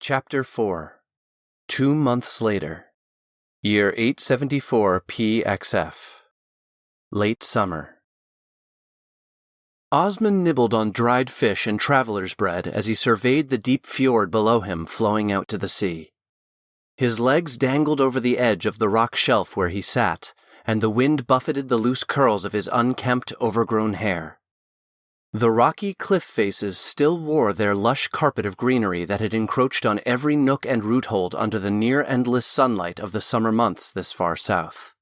Chapter 4 2 months later. Year 874 PXF. Late summer. Osmond nibbled on dried fish and traveler's bread as he surveyed the deep fjord below him flowing out to the sea. His legs dangled over the edge of the rock shelf where he sat, and the wind buffeted the loose curls of his unkempt, overgrown hair. The rocky cliff faces still wore their lush carpet of greenery that had encroached on every nook and roothold under the near-endless sunlight of the summer months this far south.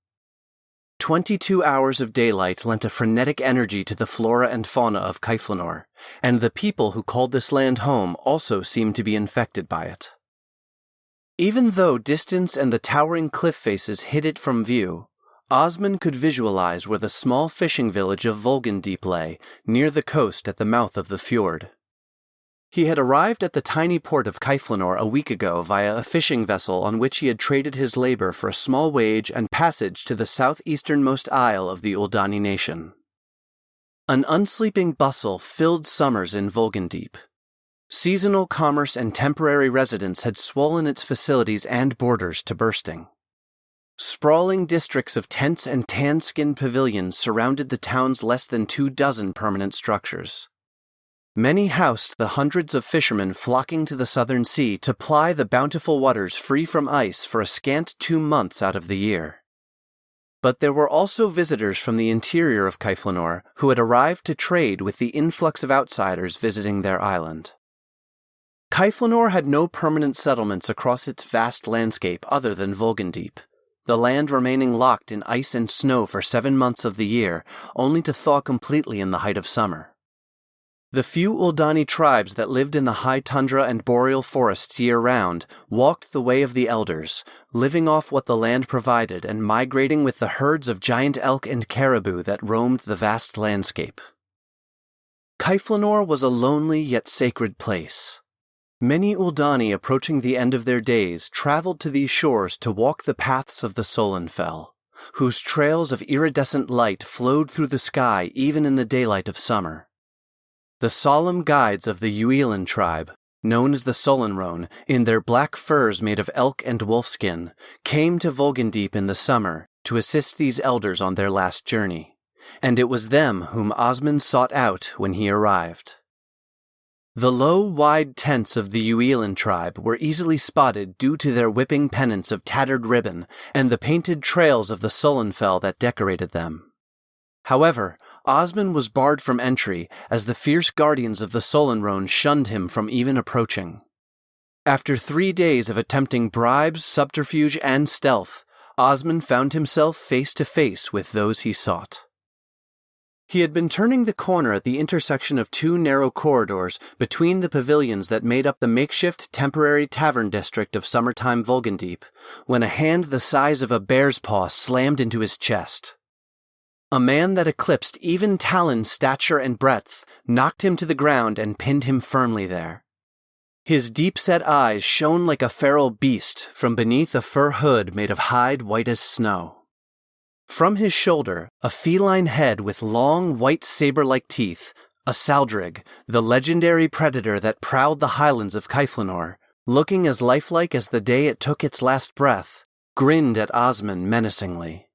22 hours of daylight lent a frenetic energy to the flora and fauna of Kaiflanor, and the people who called this land home also seemed to be infected by it. Even though distance and the towering cliff faces hid it from view, Osmond could visualize where the small fishing village of Volgendeep lay, near the coast at the mouth of the fjord. He had arrived at the tiny port of Kaiflanor a week ago via a fishing vessel on which he had traded his labor for a small wage and passage to the southeasternmost isle of the Uldani nation. An unsleeping bustle filled summers in Volgendeep. Seasonal commerce and temporary residents had swollen its facilities and borders to bursting. Sprawling districts of tents and tan-skinned pavilions surrounded the town's less than 24 permanent structures. Many housed the hundreds of fishermen flocking to the southern sea to ply the bountiful waters free from ice for a scant 2 months out of the year. But there were also visitors from the interior of Kaiflanor who had arrived to trade with the influx of outsiders visiting their island. Kaiflanor had no permanent settlements across its vast landscape other than Volgendeep, the land remaining locked in ice and snow for 7 months of the year, only to thaw completely in the height of summer. The few Uldani tribes that lived in the high tundra and boreal forests year-round walked the way of the elders, living off what the land provided and migrating with the herds of giant elk and caribou that roamed the vast landscape. Kaiflanor was a lonely yet sacred place. Many Uldani approaching the end of their days traveled to these shores to walk the paths of the Solenfell, whose trails of iridescent light flowed through the sky even in the daylight of summer. The solemn guides of the Uelan tribe, known as the Solenrone, in their black furs made of elk and wolfskin, came to Volgendeep in the summer to assist these elders on their last journey, and it was them whom Osmond sought out when he arrived. The low, wide tents of the Uelan tribe were easily spotted due to their whipping pennants of tattered ribbon and the painted trails of the Solenfell that decorated them. However, Osmond was barred from entry as the fierce guardians of the Solenrone shunned him from even approaching. After 3 days of attempting bribes, subterfuge, and stealth, Osmond found himself face to face with those he sought. He had been turning the corner at the intersection of 2 narrow corridors between the pavilions that made up the makeshift temporary tavern district of summertime Volgendeep, when a hand the size of a bear's paw slammed into his chest. A man that eclipsed even Talon's stature and breadth knocked him to the ground and pinned him firmly there. His deep-set eyes shone like a feral beast from beneath a fur hood made of hide white as snow. From his shoulder, a feline head with long, white saber-like teeth, a saldrig, the legendary predator that prowled the highlands of Kaiflanor, looking as lifelike as the day it took its last breath, grinned at Osmond menacingly.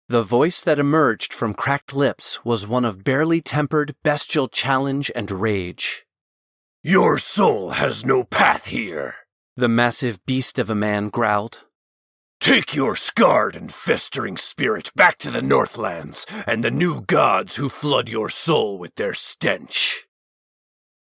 The voice that emerged from cracked lips was one of barely tempered, bestial challenge and rage. "Your soul has no path here," the massive beast of a man growled. "Take your scarred and festering spirit back to the Northlands and the new gods who flood your soul with their stench."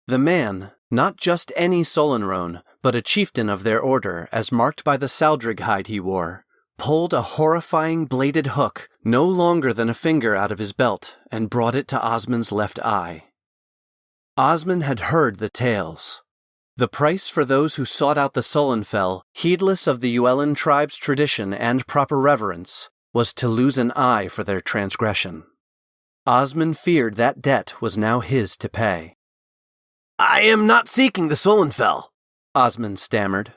The man, not just any Solenrone, but a chieftain of their order, as marked by the saldrig hide he wore, pulled a horrifying bladed hook no longer than a finger out of his belt and brought it to Osmond's left eye. Osmond had heard the tales. The price for those who sought out the Solenfell, heedless of the Uelan tribe's tradition and proper reverence, was to lose an eye for their transgression. Osmond feared that debt was now his to pay. "I am not seeking the Solenfell," Osmond stammered.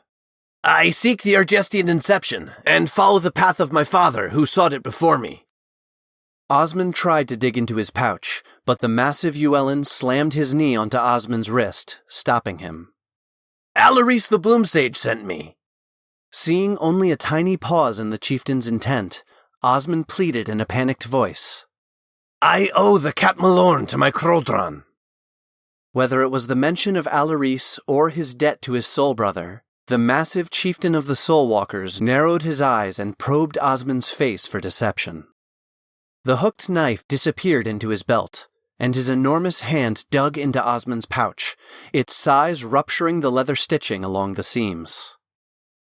"I seek the Argestian Inception, and follow the path of my father, who sought it before me." Osmond tried to dig into his pouch, but the massive Uelan slammed his knee onto Osmond's wrist, stopping him. Alaris the Bloom Sage sent me. Seeing only a tiny pause in the chieftain's intent, Osmond pleaded in a panicked voice. I owe the Cat Malorn to my Crodron. Whether it was the mention of Alaris or his debt to his soul brother, the massive chieftain of the Soul Walkers narrowed his eyes and probed Osmond's face for deception. The hooked knife disappeared into his belt, and his enormous hand dug into Osmond's pouch, its size rupturing the leather stitching along the seams.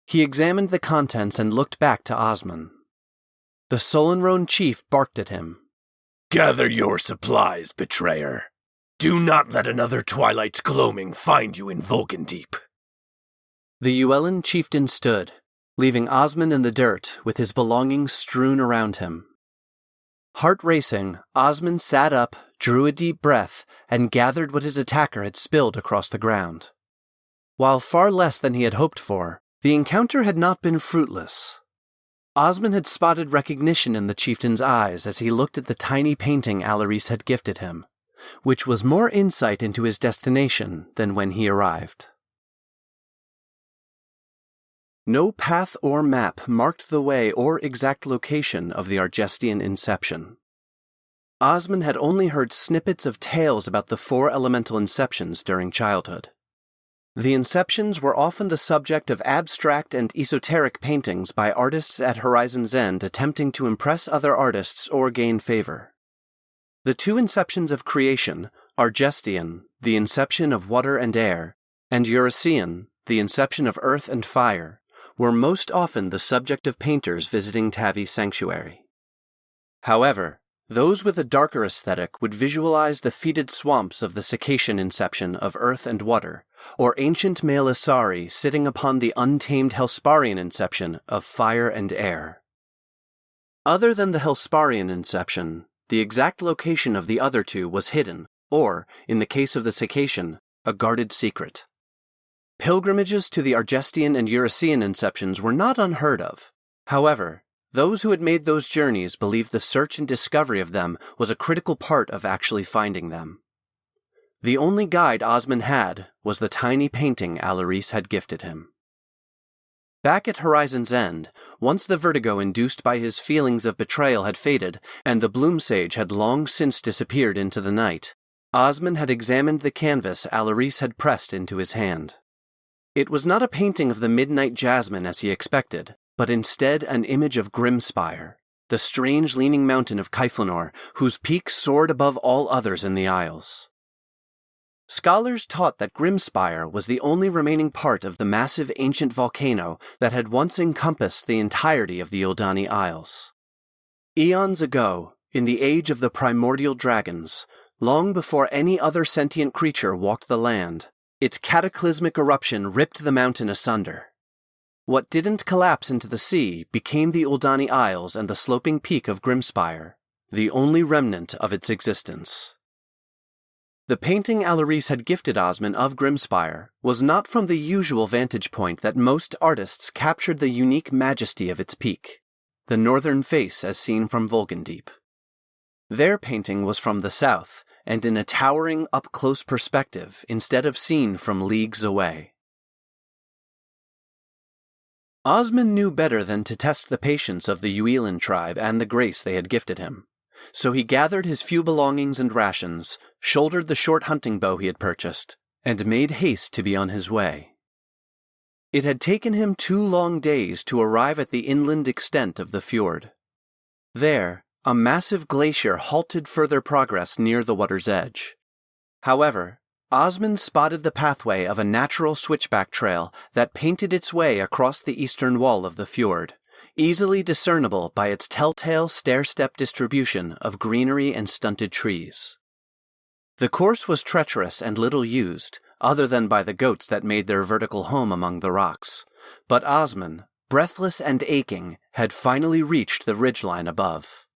He examined the contents and looked back to Osmond. The Solenrone chief barked at him. Gather your supplies, betrayer. Do not let another Twilight's gloaming find you in Vulcandeep. The Uellan chieftain stood, leaving Osmond in the dirt with his belongings strewn around him. Heart racing, Osmond sat up, drew a deep breath, and gathered what his attacker had spilled across the ground. While far less than he had hoped for, the encounter had not been fruitless. Osmond had spotted recognition in the chieftain's eyes as he looked at the tiny painting Alaris had gifted him, which was more insight into his destination than when he arrived. No path or map marked the way or exact location of the Argestian Inception. Osmond had only heard snippets of tales about the 4 elemental inceptions during childhood. The Inceptions were often the subject of abstract and esoteric paintings by artists at Horizon's End attempting to impress other artists or gain favor. The 2 Inceptions of creation, Argestian, the inception of water and air, and Eurycean, the inception of earth and fire, were most often the subject of painters visiting Tavi's sanctuary. However, those with a darker aesthetic would visualize the fetid swamps of the Circassian inception of earth and water, or ancient male Asari sitting upon the untamed Hellsparian inception of fire and air. Other than the Hellsparian inception, the exact location of the other 2 was hidden, or, in the case of the Circassian, a guarded secret. Pilgrimages to the Argestian and Eurycean inceptions were not unheard of. However, those who had made those journeys believed the search and discovery of them was a critical part of actually finding them. The only guide Osmond had was the tiny painting Alaris had gifted him. Back at Horizon's End, once the vertigo induced by his feelings of betrayal had faded and the Bloom Sage had long since disappeared into the night, Osmond had examined the canvas Alaris had pressed into his hand. It was not a painting of the midnight jasmine as he expected, but instead an image of Grimspire, the strange leaning mountain of Kaiflanor, whose peak soared above all others in the Isles. Scholars taught that Grimspire was the only remaining part of the massive ancient volcano that had once encompassed the entirety of the Eldani Isles. Eons ago, in the age of the primordial dragons, long before any other sentient creature walked the land, its cataclysmic eruption ripped the mountain asunder. What didn't collapse into the sea became the Eldani Isles and the sloping peak of Grimspire, the only remnant of its existence. The painting Alaris had gifted Osmond of Grimspire was not from the usual vantage point that most artists captured the unique majesty of its peak, the northern face as seen from Vulcandeep. Their painting was from the south, and in a towering up-close perspective instead of seen from leagues away. Osmond knew better than to test the patience of the Uellan tribe and the grace they had gifted him, so he gathered his few belongings and rations, shouldered the short hunting bow he had purchased, and made haste to be on his way. It had taken him 2 long days to arrive at the inland extent of the fjord. There, a massive glacier halted further progress near the water's edge. However, Osmond spotted the pathway of a natural switchback trail that painted its way across the eastern wall of the fjord, easily discernible by its telltale stair-step distribution of greenery and stunted trees. The course was treacherous and little used, other than by the goats that made their vertical home among the rocks, but Osmond, breathless and aching, had finally reached the ridgeline above.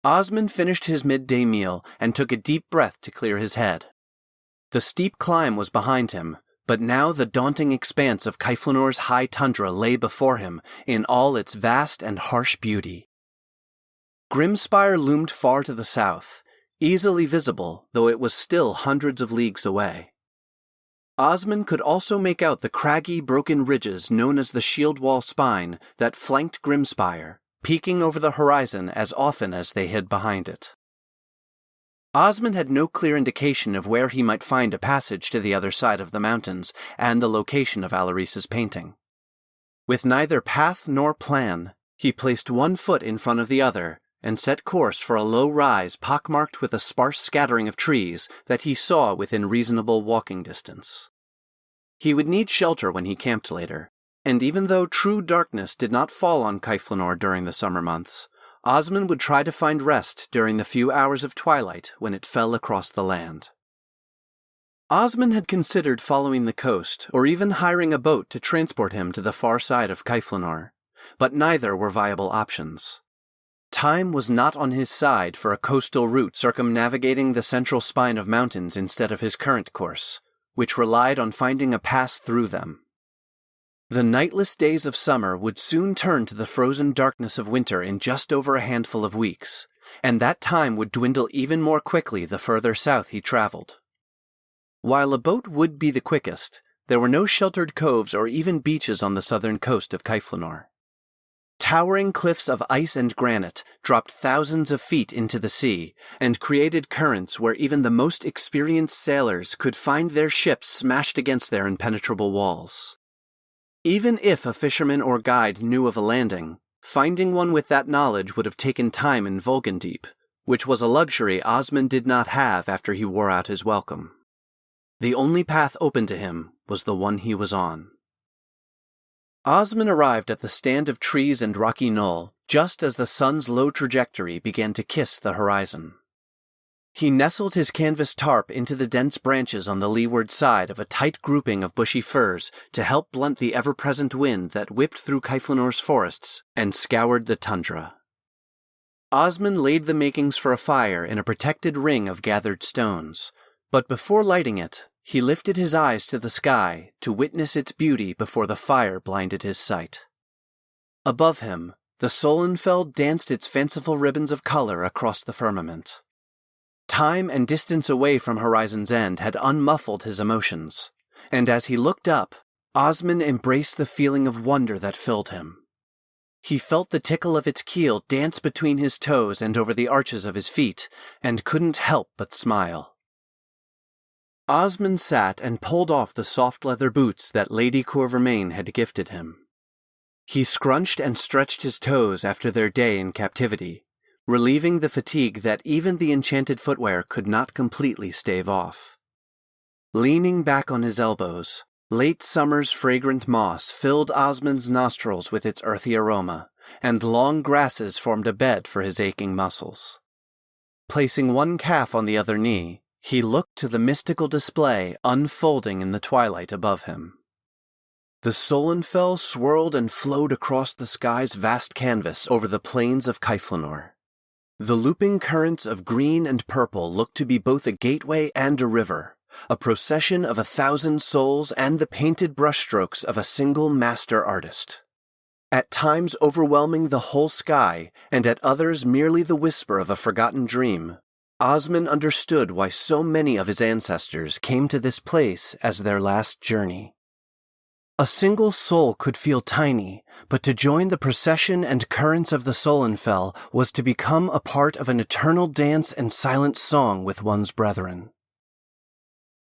Osmond finished his midday meal and took a deep breath to clear his head. The steep climb was behind him, but now the daunting expanse of Kaiflanor's high tundra lay before him in all its vast and harsh beauty. Grimspire loomed far to the south, easily visible though it was still hundreds of leagues away. Osmond could also make out the craggy, broken ridges known as the shield wall spine that flanked Grimspire, peeking over the horizon as often as they hid behind it. Osmond had no clear indication of where he might find a passage to the other side of the mountains and the location of Alarice's painting. With neither path nor plan, he placed one foot in front of the other and set course for a low rise pockmarked with a sparse scattering of trees that he saw within reasonable walking distance. He would need shelter when he camped later, and even though true darkness did not fall on Kaiflanor during the summer months, Osmond would try to find rest during the few hours of twilight when it fell across the land. Osmond had considered following the coast or even hiring a boat to transport him to the far side of Kaiflanor, but neither were viable options. Time was not on his side for a coastal route circumnavigating the central spine of mountains instead of his current course, which relied on finding a pass through them. The nightless days of summer would soon turn to the frozen darkness of winter in just over a handful of weeks, and that time would dwindle even more quickly the further south he traveled. While a boat would be the quickest, there were no sheltered coves or even beaches on the southern coast of Kaiflanor. Towering cliffs of ice and granite dropped thousands of feet into the sea and created currents where even the most experienced sailors could find their ships smashed against their impenetrable walls. Even if a fisherman or guide knew of a landing, finding one with that knowledge would have taken time in Vulgandeep, which was a luxury Osmond did not have after he wore out his welcome. The only path open to him was the one he was on. Osmond arrived at the stand of trees and rocky knoll just as the sun's low trajectory began to kiss the horizon. He nestled his canvas tarp into the dense branches on the leeward side of a tight grouping of bushy firs to help blunt the ever-present wind that whipped through Kaiflanor's forests and scoured the tundra. Osmond laid the makings for a fire in a protected ring of gathered stones, but before lighting it, he lifted his eyes to the sky to witness its beauty before the fire blinded his sight. Above him, the Solenfell danced its fanciful ribbons of color across the firmament. Time and distance away from Horizon's End had unmuffled his emotions, and as he looked up, Osmond embraced the feeling of wonder that filled him. He felt the tickle of its keel dance between his toes and over the arches of his feet, and couldn't help but smile. Osmond sat and pulled off the soft leather boots that Lady Courvermain had gifted him. He scrunched and stretched his toes after their day in captivity, relieving the fatigue that even the enchanted footwear could not completely stave off. Leaning back on his elbows, late summer's fragrant moss filled Osmond's nostrils with its earthy aroma, and long grasses formed a bed for his aching muscles. Placing one calf on the other knee, he looked to the mystical display unfolding in the twilight above him. The Solenfell swirled and flowed across the sky's vast canvas over the plains of Kaiflanor. The looping currents of green and purple looked to be both a gateway and a river, a procession of 1,000 souls and the painted brushstrokes of a single master artist. At times overwhelming the whole sky, and at others merely the whisper of a forgotten dream, Osmond understood why so many of his ancestors came to this place as their last journey. A single soul could feel tiny, but to join the procession and currents of the Solenfell was to become a part of an eternal dance and silent song with one's brethren.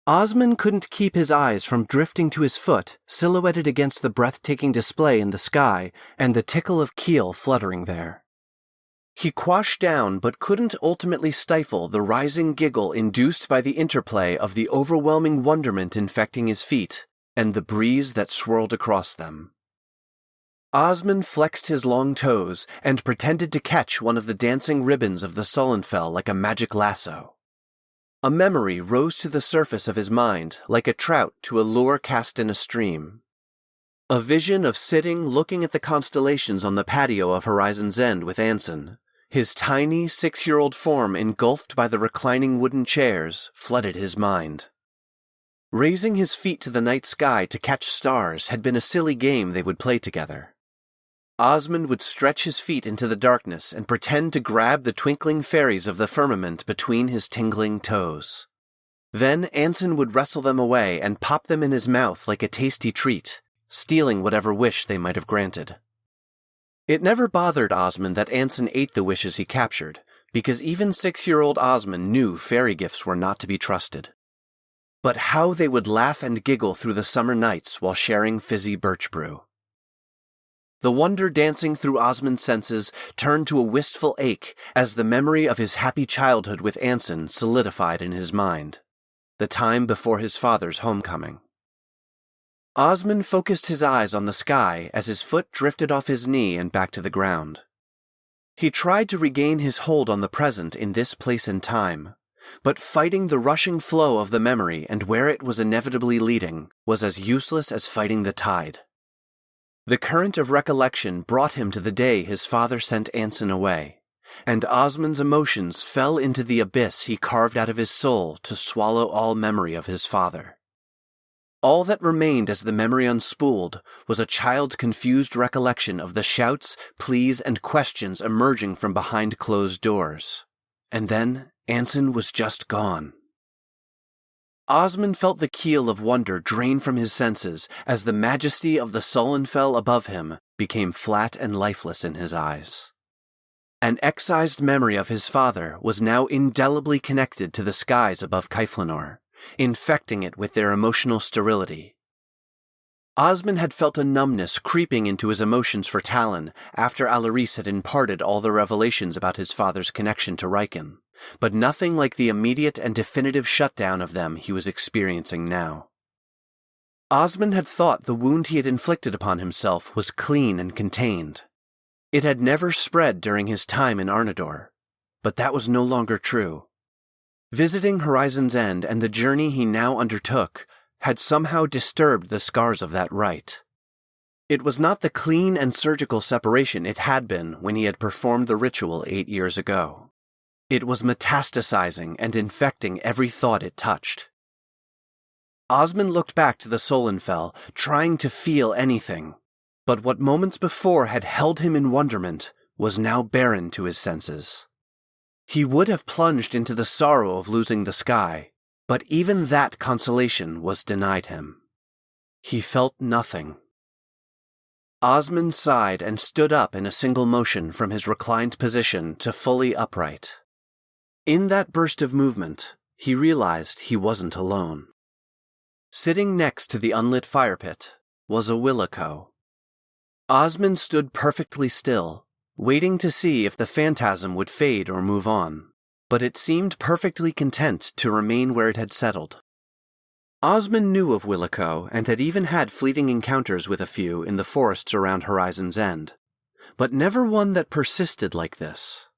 Osmond couldn't keep his eyes from drifting to his foot, silhouetted against the breathtaking display in the sky and the tickle of keel fluttering there. He quashed down but couldn't ultimately stifle the rising giggle induced by the interplay of the overwhelming wonderment infecting his feet and the breeze that swirled across them. Osmond flexed his long toes and pretended to catch one of the dancing ribbons of the Solenfell like a magic lasso. A memory rose to the surface of his mind like a trout to a lure cast in a stream. A vision of sitting looking at the constellations on the patio of Horizon's End with Anson, his tiny 6-year-old form engulfed by the reclining wooden chairs, flooded his mind. Raising his feet to the night sky to catch stars had been a silly game they would play together. Osmond would stretch his feet into the darkness and pretend to grab the twinkling fairies of the firmament between his tingling toes. Then Anson would wrestle them away and pop them in his mouth like a tasty treat, stealing whatever wish they might have granted. It never bothered Osmond that Anson ate the wishes he captured, because even 6-year-old Osmond knew fairy gifts were not to be trusted. But how they would laugh and giggle through the summer nights while sharing fizzy birch brew. The wonder dancing through Osmond's senses turned to a wistful ache as the memory of his happy childhood with Anson solidified in his mind, the time before his father's homecoming. Osmond focused his eyes on the sky as his foot drifted off his knee and back to the ground. He tried to regain his hold on the present in this place and time, but fighting the rushing flow of the memory and where it was inevitably leading was as useless as fighting the tide. The current of recollection brought him to the day his father sent Anson away, and Osmond's emotions fell into the abyss he carved out of his soul to swallow all memory of his father. All that remained as the memory unspooled was a child's confused recollection of the shouts, pleas, and questions emerging from behind closed doors. And then Anson was just gone. Osmond felt the keel of wonder drain from his senses as the majesty of the Sullenfell above him became flat and lifeless in his eyes. An excised memory of his father was now indelibly connected to the skies above Kaiflanor, infecting it with their emotional sterility. Osmond had felt a numbness creeping into his emotions for Talon after Alaris had imparted all the revelations about his father's connection to Riken, but nothing like the immediate and definitive shutdown of them he was experiencing now. Osmond had thought the wound he had inflicted upon himself was clean and contained. It had never spread during his time in Arnador, but that was no longer true. Visiting Horizon's End and the journey he now undertook had somehow disturbed the scars of that rite. It was not the clean and surgical separation it had been when he had performed the ritual 8 years ago. It was metastasizing and infecting every thought it touched. Osmond looked back to the Sullenfell, trying to feel anything, but what moments before had held him in wonderment was now barren to his senses. He would have plunged into the sorrow of losing the sky, but even that consolation was denied him. He felt nothing. Osmond sighed and stood up in a single motion from his reclined position to fully upright. In that burst of movement, he realized he wasn't alone. Sitting next to the unlit fire pit was a Willico. Osmond stood perfectly still, waiting to see if the phantasm would fade or move on, but it seemed perfectly content to remain where it had settled. Osmond knew of Willico and had even had fleeting encounters with a few in the forests around Horizon's End, but never one that persisted like this.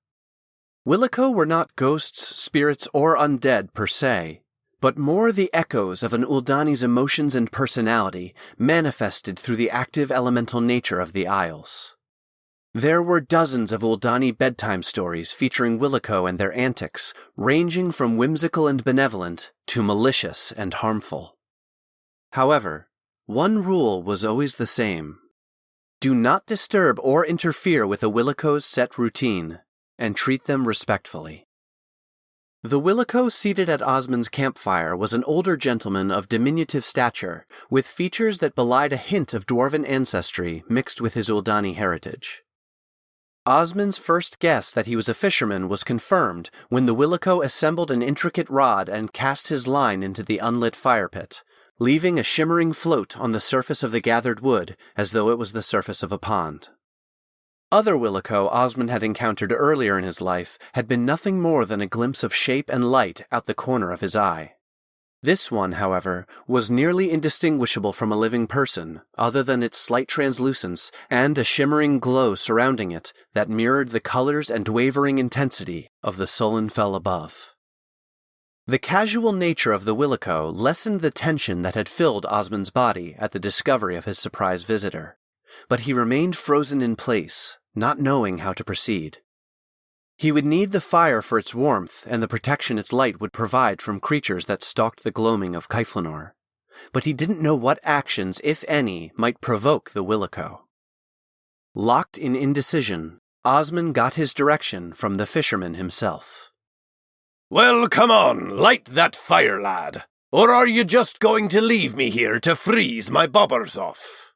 Willico were not ghosts, spirits, or undead per se, but more the echoes of an Uldani's emotions and personality manifested through the active elemental nature of the Isles. There were dozens of Uldani bedtime stories featuring Willico and their antics, ranging from whimsical and benevolent to malicious and harmful. However, one rule was always the same. Do not disturb or interfere with a Willico's set routine, and treat them respectfully. The Willico seated at Osmond's campfire was an older gentleman of diminutive stature, with features that belied a hint of dwarven ancestry mixed with his Uldani heritage. Osmond's first guess that he was a fisherman was confirmed when the Willico assembled an intricate rod and cast his line into the unlit fire pit, leaving a shimmering float on the surface of the gathered wood as though it was the surface of a pond. Other Willico Osmond had encountered earlier in his life had been nothing more than a glimpse of shape and light out the corner of his eye. This one, however, was nearly indistinguishable from a living person, other than its slight translucence and a shimmering glow surrounding it that mirrored the colors and wavering intensity of the Sullenfell above. The casual nature of the Willico lessened the tension that had filled Osmond's body at the discovery of his surprise visitor, but he remained frozen in place, not knowing how to proceed. He would need the fire for its warmth and the protection its light would provide from creatures that stalked the gloaming of Kaiflanor, but he didn't know what actions, if any, might provoke the Willico. Locked in indecision, Osmond got his direction from the fisherman himself. Well, come on, light that fire, lad. Or are you just going to leave me here to freeze my bobbers off?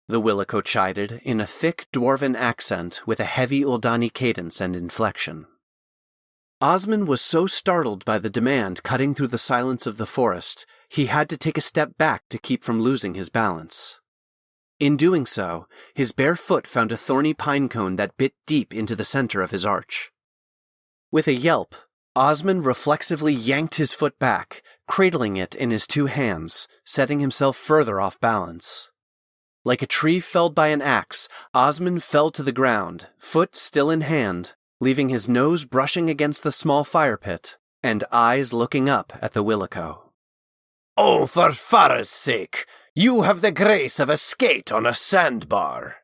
The Willico chided in a thick dwarven accent with a heavy Uldani cadence and inflection. Osmond was so startled by the demand cutting through the silence of the forest, he had to take a step back to keep from losing his balance. In doing so, his bare foot found a thorny pine cone that bit deep into the center of his arch. With a yelp, Osmond reflexively yanked his foot back, cradling it in his two hands, setting himself further off balance. Like a tree felled by an axe, Osmond fell to the ground, foot still in hand, leaving his nose brushing against the small fire pit, and eyes looking up at the Willico. Oh, for Farah's sake! You have the grace of a skate on a sandbar,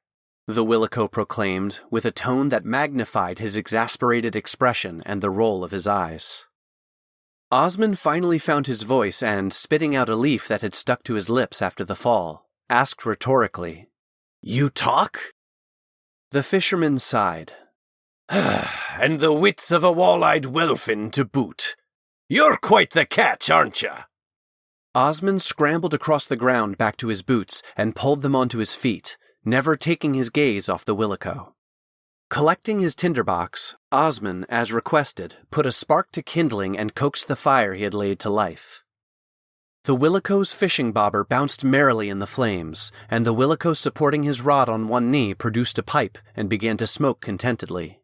the Willico proclaimed, with a tone that magnified his exasperated expression and the roll of his eyes. Osmond finally found his voice and, spitting out a leaf that had stuck to his lips after the fall, asked rhetorically, "You talk?" The fisherman sighed. And the wits of a wall-eyed whelphin to boot. You're quite the catch, aren't you? Osmond scrambled across the ground back to his boots and pulled them onto his feet, never taking his gaze off the Willico. Collecting his tinderbox, Osmond, as requested, put a spark to kindling and coaxed the fire he had laid to life. The Willico's fishing bobber bounced merrily in the flames, and the Willico supporting his rod on one knee produced a pipe and began to smoke contentedly.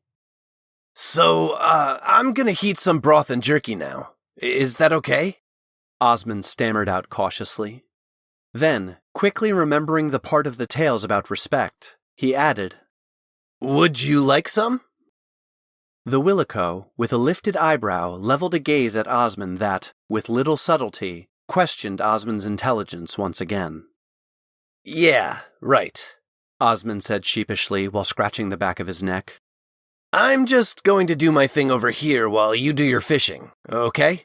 So, I'm gonna heat some broth and jerky now. Is that okay? Osmond stammered out cautiously. Then, quickly remembering the part of the tales about respect, he added, Would you like some? The Willico, with a lifted eyebrow, leveled a gaze at Osmond that, with little subtlety, questioned Osmond's intelligence once again. Yeah, right, Osmond said sheepishly while scratching the back of his neck. I'm just going to do my thing over here while you do your fishing, okay?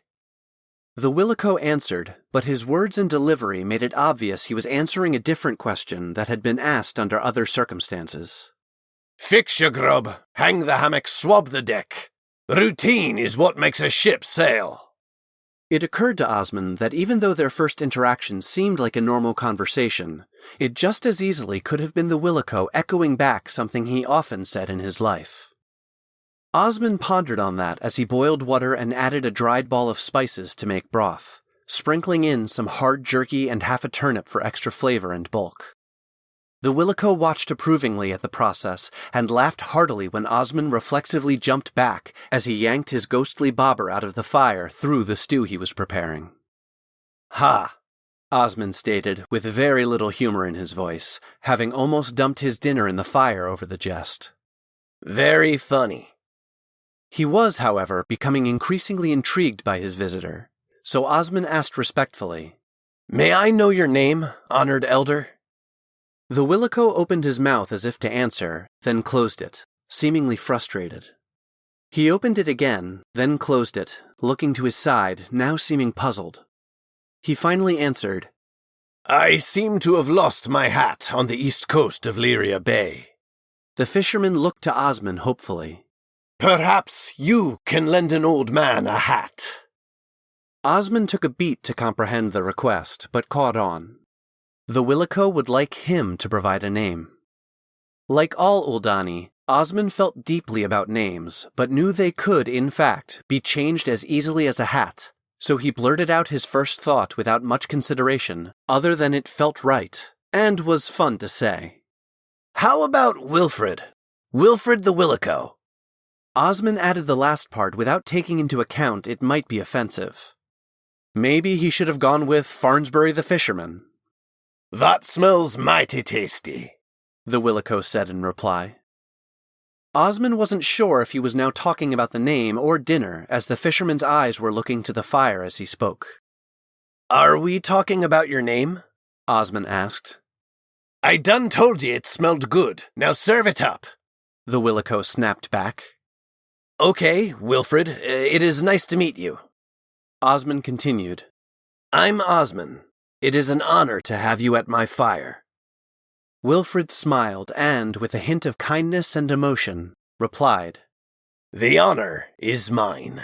The Willico answered, but his words and delivery made it obvious he was answering a different question that had been asked under other circumstances. Fix your grub, hang the hammock, swab the deck. Routine is what makes a ship sail. It occurred to Osmond that even though their first interaction seemed like a normal conversation, it just as easily could have been the Willico echoing back something he often said in his life. Osmond pondered on that as he boiled water and added a dried ball of spices to make broth, sprinkling in some hard jerky and half a turnip for extra flavor and bulk. The Willico watched approvingly at the process and laughed heartily when Osmond reflexively jumped back as he yanked his ghostly bobber out of the fire through the stew he was preparing. "Ha!" Osmond stated, with very little humor in his voice, having almost dumped his dinner in the fire over the jest. Very funny. He was, however, becoming increasingly intrigued by his visitor, so Osmond asked respectfully, May I know your name, honored elder? The Willico opened his mouth as if to answer, then closed it, seemingly frustrated. He opened it again, then closed it, looking to his side, now seeming puzzled. He finally answered, I seem to have lost my hat on the east coast of Lyria Bay. The fisherman looked to Osmond hopefully. Perhaps you can lend an old man a hat. Osmond took a beat to comprehend the request, but caught on. The Willico would like him to provide a name. Like all Uldani, Osmond felt deeply about names, but knew they could, in fact, be changed as easily as a hat, so he blurted out his first thought without much consideration, other than it felt right, and was fun to say. How about Wilfred? Wilfred the Willico. Osmond added the last part without taking into account it might be offensive. Maybe he should have gone with Farnsbury the fisherman. That smells mighty tasty, the Willico said in reply. Osmond wasn't sure if he was now talking about the name or dinner, as the fisherman's eyes were looking to the fire as he spoke. Are we talking about your name? Osmond asked. I done told ye it smelled good. Now serve it up, the Willico snapped back. Okay, Wilfred, it is nice to meet you. Osmond continued. I'm Osmond. It is an honor to have you at my fire. Wilfred smiled and, with a hint of kindness and emotion, replied, The honor is mine.